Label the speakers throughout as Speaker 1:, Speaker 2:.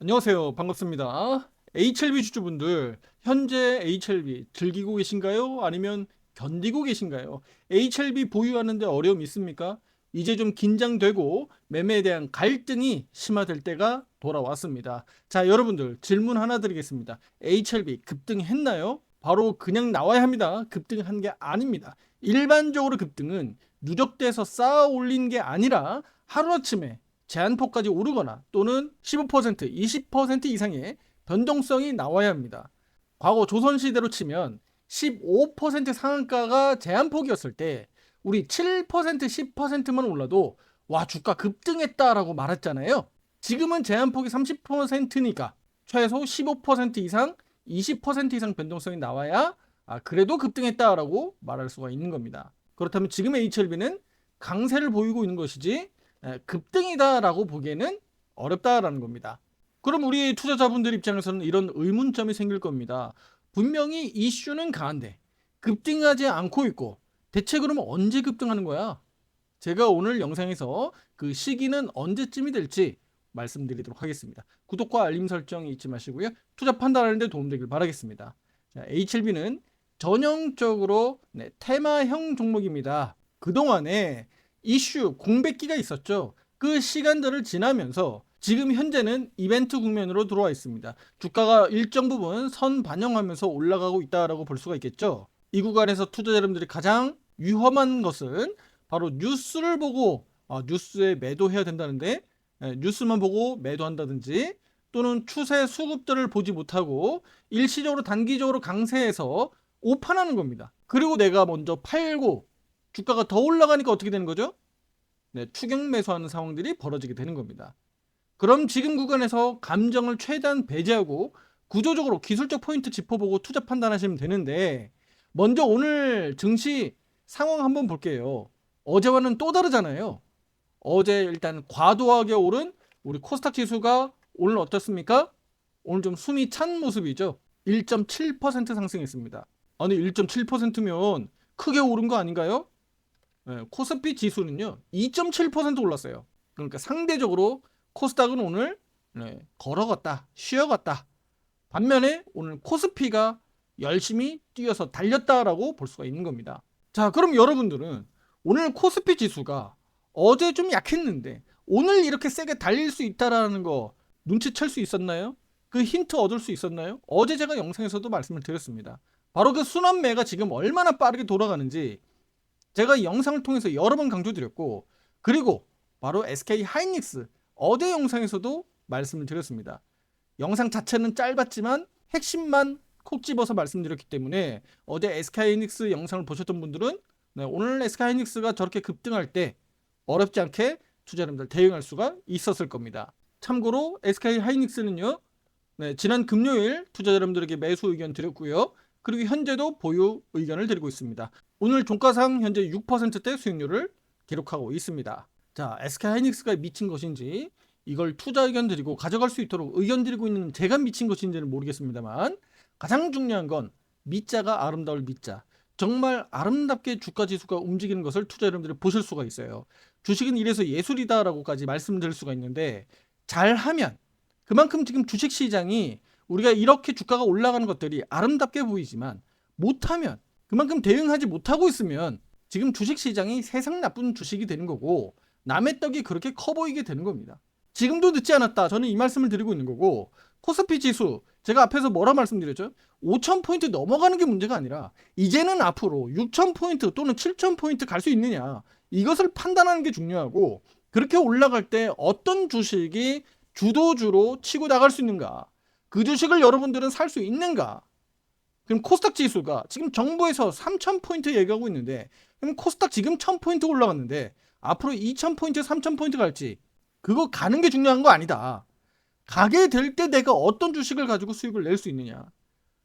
Speaker 1: 안녕하세요. 반갑습니다. HLB 주주분들, 현재 HLB 즐기고 계신가요? 아니면 견디고 계신가요? HLB 보유하는데 어려움 있습니까? 이제 좀 긴장되고 매매에 대한 갈등이 심화될 때가 돌아왔습니다. 자, 여러분들 질문 하나 드리겠습니다. HLB 급등했나요? 바로 그냥 나와야 합니다. 급등한 게 아닙니다. 일반적으로 급등은 누적돼서 쌓아 올린 게 아니라 하루아침에 제한폭까지 오르거나 또는 15%, 20% 이상의 변동성이 나와야 합니다. 과거 조선시대로 치면 15% 상한가가 제한폭이었을 때 우리 7%, 10%만 올라도 와 주가 급등했다라고 말했잖아요. 지금은 제한폭이 30%니까 최소 15% 이상, 20% 이상 변동성이 나와야 그래도 급등했다라고 말할 수가 있는 겁니다. 그렇다면 지금의 HLB는 강세를 보이고 있는 것이지 급등이다라고 보기에는 어렵다라는 겁니다. 그럼 우리 투자자분들 입장에서는 이런 의문점이 생길 겁니다. 분명히 이슈는 강한데 급등하지 않고 있고 대체 그러면 언제 급등하는 거야? 제가 오늘 영상에서 그 시기는 언제쯤이 될지 말씀드리도록 하겠습니다. 구독과 알림 설정 잊지 마시고요. 투자 판단하는 데 도움되길 바라겠습니다. 자, HLB는 전형적으로 테마형 종목입니다. 그동안에 이슈 공백기가 있었죠. 그 시간들을 지나면서 지금 현재는 이벤트 국면으로 들어와 있습니다. 주가가 일정 부분 선 반영하면서 올라가고 있다라고 볼 수가 있겠죠. 이 구간에서 투자자 여러분들이 가장 위험한 것은 바로 뉴스를 보고 뉴스에 매도해야 된다는데 뉴스만 보고 매도한다든지 또는 추세 수급들을 보지 못하고 일시적으로 단기적으로 강세해서 오판하는 겁니다. 그리고 내가 먼저 팔고 주가가 더 올라가니까 어떻게 되는 거죠? 추격 매수하는 상황들이 벌어지게 되는 겁니다. 그럼 지금 구간에서 감정을 최대한 배제하고 구조적으로 기술적 포인트 짚어보고 투자 판단하시면 되는데 먼저 오늘 증시 상황 한번 볼게요. 어제와는 또 다르잖아요. 어제 일단 과도하게 오른 우리 코스닥 지수가 오늘 어떻습니까? 오늘 좀 숨이 찬 모습이죠. 1.7% 상승했습니다. 아니 1.7%면 크게 오른 거 아닌가요? 코스피 지수는요 2.7% 올랐어요. 그러니까 상대적으로 코스닥은 오늘 걸어갔다 쉬어갔다. 반면에 오늘 코스피가 열심히 뛰어서 달렸다라고 볼 수가 있는 겁니다. 자, 그럼 여러분들은 오늘 코스피 지수가 어제 좀 약했는데 오늘 이렇게 세게 달릴 수 있다라는 거 눈치챌 수 있었나요? 그 힌트 얻을 수 있었나요? 어제 제가 영상에서도 말씀을 드렸습니다. 바로 그 순환매가 지금 얼마나 빠르게 돌아가는지 제가 영상을 통해서 여러 번 강조드렸고, 그리고 바로 SK 하이닉스 어제 영상에서도 말씀을 드렸습니다. 영상 자체는 짧았지만 핵심만 콕 집어서 말씀드렸기 때문에 어제 SK 하이닉스 영상을 보셨던 분들은 오늘 SK 하이닉스가 저렇게 급등할 때 어렵지 않게 투자자분들 대응할 수가 있었을 겁니다. 참고로 SK 하이닉스는요, 지난 금요일 투자자 여러분들에게 매수 의견 드렸고요. 그리고 현재도 보유 의견을 드리고 있습니다. 오늘 종가상 현재 6%대 수익률을 기록하고 있습니다. 자, SK하이닉스가 미친 것인지 이걸 투자 의견 드리고 가져갈 수 있도록 의견 드리고 있는 제가 미친 것인지는 모르겠습니다만 가장 중요한 건 미자가 아름다울 미자. 정말 아름답게 주가 지수가 움직이는 것을 투자 여러분들이 보실 수가 있어요. 주식은 이래서 예술이다라고까지 말씀드릴 수가 있는데 잘하면 그만큼 지금 주식시장이 우리가 이렇게 주가가 올라가는 것들이 아름답게 보이지만 못하면 그만큼 대응하지 못하고 있으면 지금 주식시장이 세상 나쁜 주식이 되는 거고 남의 떡이 그렇게 커 보이게 되는 겁니다. 지금도 늦지 않았다. 저는 이 말씀을 드리고 있는 거고 코스피 지수 제가 앞에서 뭐라 말씀드렸죠? 5,000포인트 넘어가는 게 문제가 아니라 이제는 앞으로 6,000포인트 또는 7,000포인트 갈 수 있느냐 이것을 판단하는 게 중요하고 그렇게 올라갈 때 어떤 주식이 주도주로 치고 나갈 수 있는가 그 주식을 여러분들은 살 수 있는가? 그럼 코스닥 지수가 지금 정부에서 3,000포인트 얘기하고 있는데 그럼 코스닥 지금 1,000포인트 올라갔는데 앞으로 2,000포인트, 3,000포인트 갈지 그거 가는 게 중요한 거 아니다. 가게 될 때 내가 어떤 주식을 가지고 수익을 낼 수 있느냐.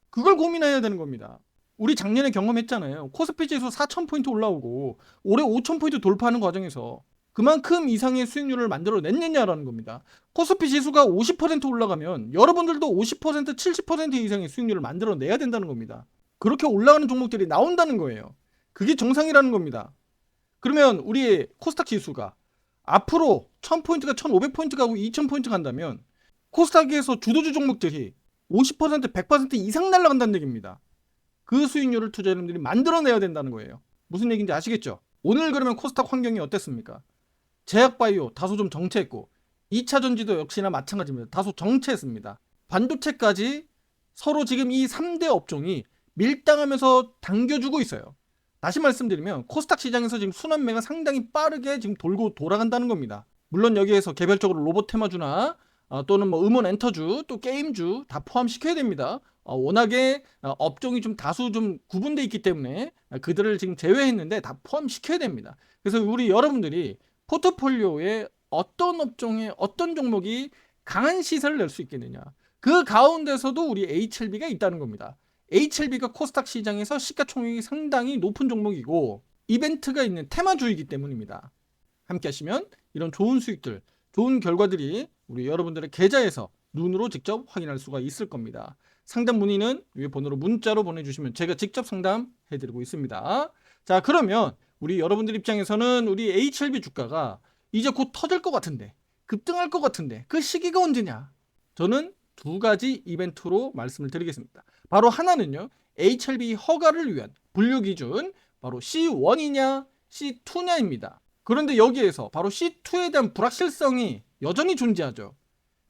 Speaker 1: 그걸 고민해야 되는 겁니다. 우리 작년에 경험했잖아요. 코스피 지수 4,000포인트 올라오고 올해 5,000포인트 돌파하는 과정에서 그만큼 이상의 수익률을 만들어냈느냐라는 겁니다. 코스피 지수가 50% 올라가면 여러분들도 50%, 70% 이상의 수익률을 만들어내야 된다는 겁니다. 그렇게 올라가는 종목들이 나온다는 거예요. 그게 정상이라는 겁니다. 그러면 우리 코스닥 지수가 앞으로 1000포인트가 1500포인트 가고 2000포인트 간다면 코스닥에서 주도주 종목들이 50%, 100% 이상 날아간다는 얘기입니다. 그 수익률을 투자자님들이 만들어내야 된다는 거예요. 무슨 얘기인지 아시겠죠? 오늘 그러면 코스닥 환경이 어땠습니까? 제약바이오 다소 좀 정체했고 2차전지도 역시나 마찬가지입니다. 다소 정체했습니다. 반도체까지 서로 지금 이 3대 업종이 밀당하면서 당겨주고 있어요. 다시 말씀드리면 코스닥 시장에서 지금 순환매가 상당히 빠르게 지금 돌고 돌아간다는 겁니다. 물론 여기에서 개별적으로 로봇 테마주나 또는 뭐 음원 엔터주 또 게임주 다 포함시켜야 됩니다. 워낙에 업종이 좀 다수 좀 구분돼 있기 때문에 그들을 지금 제외했는데 다 포함시켜야 됩니다. 그래서 우리 여러분들이 포트폴리오에 어떤 업종에 어떤 종목이 강한 시세를 낼 수 있겠느냐, 그 가운데서도 우리 HLB가 있다는 겁니다. HLB가 코스닥 시장에서 시가총액이 상당히 높은 종목이고 이벤트가 있는 테마주이기 때문입니다. 함께 하시면 이런 좋은 수익들, 좋은 결과들이 우리 여러분들의 계좌에서 눈으로 직접 확인할 수가 있을 겁니다. 상담 문의는 위에 번호로 문자로 보내주시면 제가 직접 상담해드리고 있습니다. 자, 그러면 우리 여러분들 입장에서는 우리 HLB 주가가 이제 곧 터질 것 같은데, 급등할 것 같은데 그 시기가 언제냐? 저는 두 가지 이벤트로 말씀을 드리겠습니다. 바로 하나는요, HLB 허가를 위한 분류 기준, 바로 C1이냐 C2냐입니다. 그런데 여기에서 바로 C2에 대한 불확실성이 여전히 존재하죠.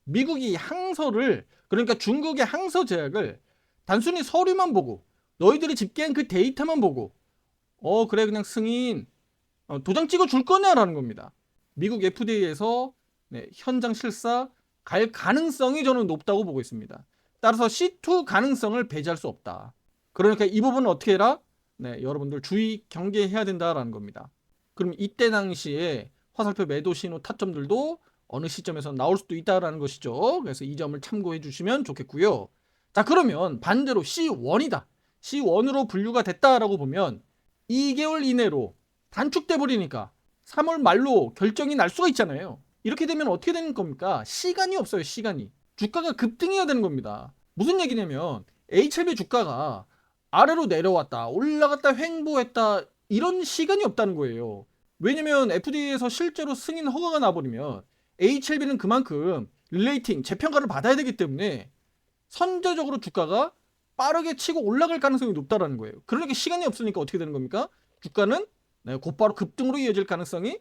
Speaker 1: 미국이 항서를, 그러니까 중국의 항서 제약을 단순히 서류만 보고 너희들이 집계한 그 데이터만 보고 그래 그냥 승인 도장 찍어 줄 거냐라는 겁니다. 미국 FDA에서 현장 실사 갈 가능성이 저는 높다고 보고 있습니다. 따라서 C2 가능성을 배제할 수 없다. 그러니까 이 부분은 어떻게 해라? 여러분들 주의 경계해야 된다라는 겁니다. 그럼 이때 당시에 화살표 매도 신호 타점들도 어느 시점에서 나올 수도 있다라는 것이죠. 그래서 이 점을 참고해 주시면 좋겠고요. 자, 그러면 반대로 C1이다. C1으로 분류가 됐다라고 보면 2개월 이내로 단축돼 버리니까 3월 말로 결정이 날 수가 있잖아요. 이렇게 되면 어떻게 되는 겁니까? 시간이 없어요. 시간이. 주가가 급등해야 되는 겁니다. 무슨 얘기냐면 HLB 주가가 아래로 내려왔다, 올라갔다, 횡보했다, 이런 시간이 없다는 거예요. 왜냐면 FDA에서 실제로 승인 허가가 나버리면 HLB는 그만큼 릴레이팅, 재평가를 받아야 되기 때문에 선제적으로 주가가 빠르게 치고 올라갈 가능성이 높다라는 거예요. 그러니까 시간이 없으니까 어떻게 되는 겁니까? 주가는 곧바로 급등으로 이어질 가능성이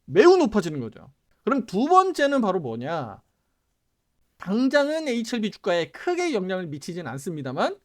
Speaker 1: 매우 높아지는 거죠. 그럼 두 번째는 바로 뭐냐? 당장은 HLB 주가에 크게 영향을 미치진 않습니다만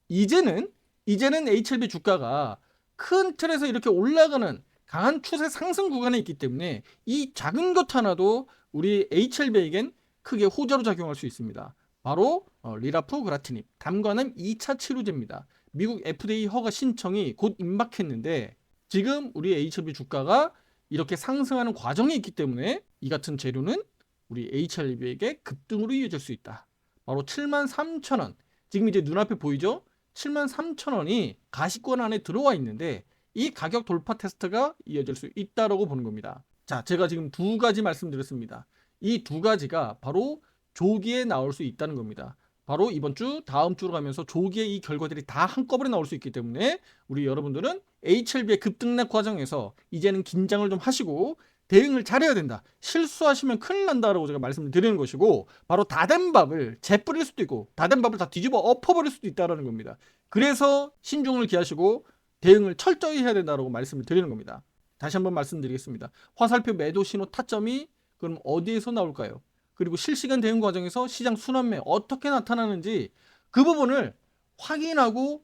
Speaker 1: 이제는 HLB 주가가 큰 틀에서 이렇게 올라가는 강한 추세 상승 구간에 있기 때문에 이 작은 것 하나도 우리 HLB에겐 크게 호재로 작용할 수 있습니다. 바로 리라프그라티닙 담관암 2차 치료제입니다. 미국 FDA 허가 신청이 곧 임박했는데 지금 우리 HLB 주가가 이렇게 상승하는 과정이 있기 때문에 이 같은 재료는 우리 HLB에게 급등으로 이어질 수 있다. 바로 73,000원. 지금 이제 눈앞에 보이죠? 73,000원이 가시권 안에 들어와 있는데 이 가격 돌파 테스트가 이어질 수 있다라고 보는 겁니다. 자, 제가 지금 두 가지 말씀드렸습니다. 이 두 가지가 바로 조기에 나올 수 있다는 겁니다. 바로 이번 주, 다음 주로 가면서 조기에 이 결과들이 다 한꺼번에 나올 수 있기 때문에 우리 여러분들은 HLB의 급등락 과정에서 이제는 긴장을 좀 하시고 대응을 잘해야 된다. 실수하시면 큰일 난다라고 제가 말씀을 드리는 것이고, 바로 다 된 밥을 재뿌릴 수도 있고 다 된 밥을 다 뒤집어 엎어버릴 수도 있다는 겁니다. 그래서 신중을 기하시고 대응을 철저히 해야 된다고 말씀을 드리는 겁니다. 다시 한번 말씀드리겠습니다. 화살표 매도 신호 타점이 그럼 어디에서 나올까요? 그리고 실시간 대응 과정에서 시장 순환매 어떻게 나타나는지 그 부분을 확인하고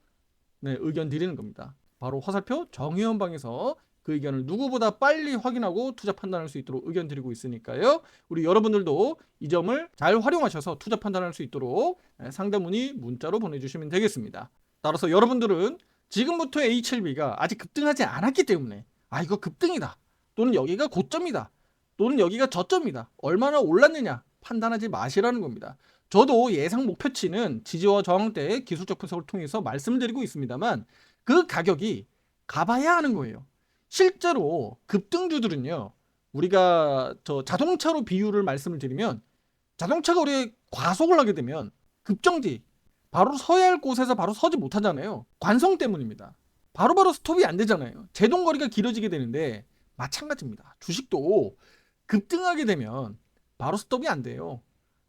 Speaker 1: 의견 드리는 겁니다. 바로 화살표 정의원방에서 그 의견을 누구보다 빨리 확인하고 투자 판단할 수 있도록 의견 드리고 있으니까요. 우리 여러분들도 이 점을 잘 활용하셔서 투자 판단할 수 있도록 상담 문의 문자로 보내주시면 되겠습니다. 따라서 여러분들은 지금부터 HLB가 아직 급등하지 않았기 때문에 이거 급등이다, 또는 여기가 고점이다, 또는 여기가 저점이다, 얼마나 올랐느냐 판단하지 마시라는 겁니다. 저도 예상 목표치는 지지와 저항 때 기술적 분석을 통해서 말씀드리고 있습니다만 그 가격이 가봐야 하는 거예요. 실제로 급등주들은요, 우리가 자동차로 비유를 말씀을 드리면 자동차가 우리 과속을 하게 되면 급정지, 바로 서야 할 곳에서 바로 서지 못하잖아요. 관성 때문입니다. 바로바로 스톱이 안 되잖아요. 제동거리가 길어지게 되는데 마찬가지입니다. 주식도 급등하게 되면 바로 스톱이 안 돼요.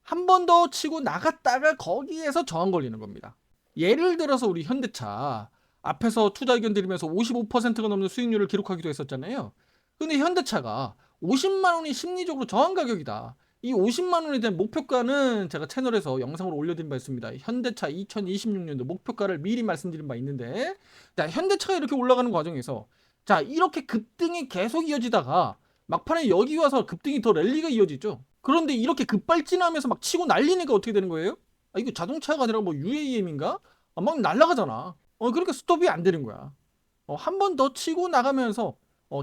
Speaker 1: 한 번 더 치고 나갔다가 거기에서 저항 걸리는 겁니다. 예를 들어서 우리 현대차 앞에서 투자 의견 드리면서 55%가 넘는 수익률을 기록하기도 했었잖아요. 근데 현대차가 50만 원이 심리적으로 저항 가격이다. 이 50만 원에 대한 목표가는 제가 채널에서 영상으로 올려드린 바 있습니다. 현대차 2026년도 목표가를 미리 말씀드린 바 있는데, 자, 현대차가 이렇게 올라가는 과정에서 자, 이렇게 급등이 계속 이어지다가 막판에 여기 와서 급등이 더 랠리가 이어지죠. 그런데 이렇게 급발진하면서 막 치고 날리니까 어떻게 되는 거예요? 아, 이거 자동차가 아니라 뭐 UAM인가? 아, 막 날아가잖아. 그러니까 스톱이 안 되는 거야. 한 번 더 치고 나가면서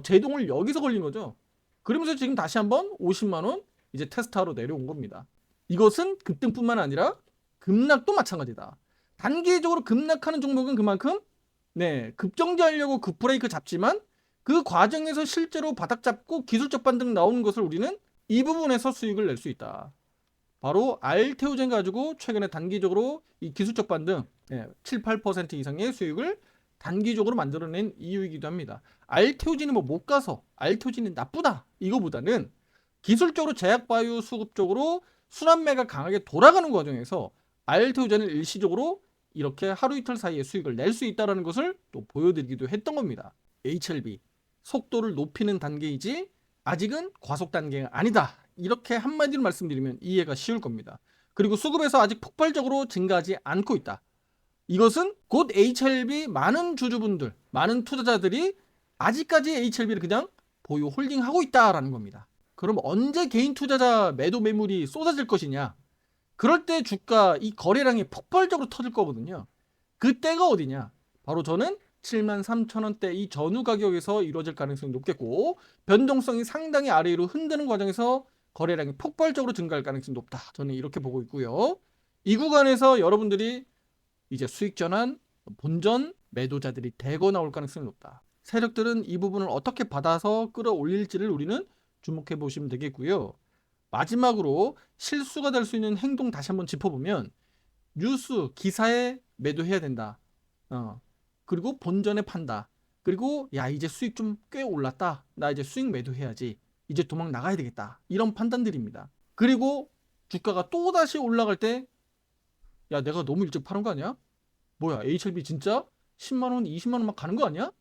Speaker 1: 제동을 여기서 걸린 거죠. 그러면서 지금 다시 한번 50만 원 이제 테스트하러 내려온 겁니다. 이것은 급등뿐만 아니라 급락도 마찬가지다. 단기적으로 급락하는 종목은 그만큼 급정지하려고 급브레이크 잡지만 그 과정에서 실제로 바닥 잡고 기술적 반등 나오는 것을 우리는 이 부분에서 수익을 낼 수 있다. 바로 알테오젠 가지고 최근에 단기적으로 이 기술적 반등 7, 8% 이상의 수익을 단기적으로 만들어낸 이유이기도 합니다. 알테오진이 뭐 못 가서 알테오진이 나쁘다 이거보다는 기술적으로 제약바이오 수급적으로 순환매가 강하게 돌아가는 과정에서 알테오젠을 일시적으로 이렇게 하루 이틀 사이에 수익을 낼 수 있다는 것을 또 보여드리기도 했던 겁니다. HLB 속도를 높이는 단계이지 아직은 과속 단계가 아니다. 이렇게 한마디로 말씀드리면 이해가 쉬울 겁니다. 그리고 수급에서 아직 폭발적으로 증가하지 않고 있다. 이것은 곧 HLB 많은 주주분들, 많은 투자자들이 아직까지 HLB를 그냥 보유 홀딩하고 있다라는 겁니다. 그럼 언제 개인 투자자 매도 매물이 쏟아질 것이냐? 그럴 때 주가 이 거래량이 폭발적으로 터질 거거든요. 그때가 어디냐? 바로 저는 73,000원대 이 전후 가격에서 이루어질 가능성이 높겠고 변동성이 상당히 아래로 흔드는 과정에서 거래량이 폭발적으로 증가할 가능성이 높다. 저는 이렇게 보고 있고요. 이 구간에서 여러분들이 이제 수익 전환, 본전 매도자들이 대거 나올 가능성이 높다. 세력들은 이 부분을 어떻게 받아서 끌어올릴지를 우리는 주목해 보시면 되겠고요. 마지막으로 실수가 될 수 있는 행동 다시 한번 짚어보면 뉴스, 기사에 매도해야 된다. 그리고 본전에 판다. 그리고 야 이제 수익 좀 꽤 올랐다. 나 이제 수익 매도해야지. 이제 도망 나가야 되겠다. 이런 판단들입니다. 그리고 주가가 또다시 올라갈 때 야 내가 너무 일찍 파는 거 아니야? 뭐야 HLB 진짜 10만원, 20만원 막 가는 거 아니야?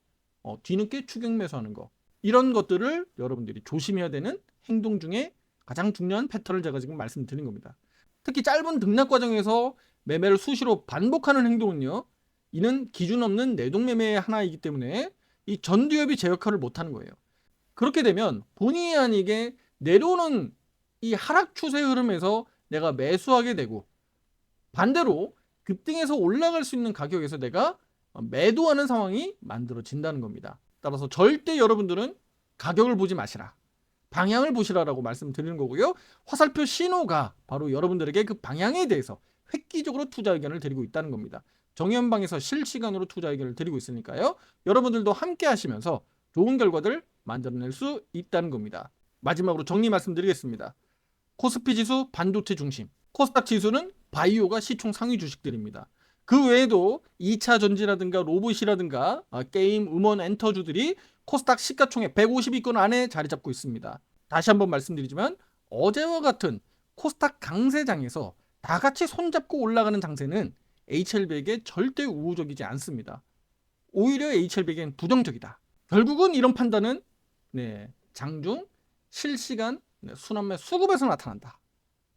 Speaker 1: 뒤늦게 추격 매수하는 거. 이런 것들을 여러분들이 조심해야 되는 행동 중에 가장 중요한 패턴을 제가 지금 말씀드린 겁니다. 특히 짧은 등락 과정에서 매매를 수시로 반복하는 행동은요. 이는 기준 없는 내동매매의 하나이기 때문에 이 전두엽이 제 역할을 못하는 거예요. 그렇게 되면 본의 아니게 내려오는 이 하락 추세 흐름에서 내가 매수하게 되고 반대로 급등해서 올라갈 수 있는 가격에서 내가 매도하는 상황이 만들어진다는 겁니다. 따라서 절대 여러분들은 가격을 보지 마시라. 방향을 보시라라고 말씀드리는 거고요. 화살표 신호가 바로 여러분들에게 그 방향에 대해서 획기적으로 투자 의견을 드리고 있다는 겁니다. 정현방에서 실시간으로 투자 의견을 드리고 있으니까요. 여러분들도 함께 하시면서 좋은 결과들 만들어낼 수 있다는 겁니다. 마지막으로 정리 말씀드리겠습니다. 코스피 지수 반도체 중심, 코스닥 지수는 바이오가 시총 상위 주식들입니다. 그 외에도 2차 전지라든가 로봇이라든가 게임, 음원, 엔터주들이 코스닥 시가총액 150위권 안에 자리 잡고 있습니다. 다시 한번 말씀드리지만 어제와 같은 코스닥 강세장에서 다 같이 손잡고 올라가는 장세는 HLB에게 절대 우호적이지 않습니다. 오히려 HLB에겐 부정적이다. 결국은 이런 판단은 장중 실시간 순환매 수급에서 나타난다.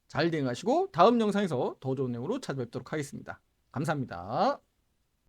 Speaker 1: 잘 대응하시고 다음 영상에서 더 좋은 내용으로 찾아뵙도록 하겠습니다. 감사합니다.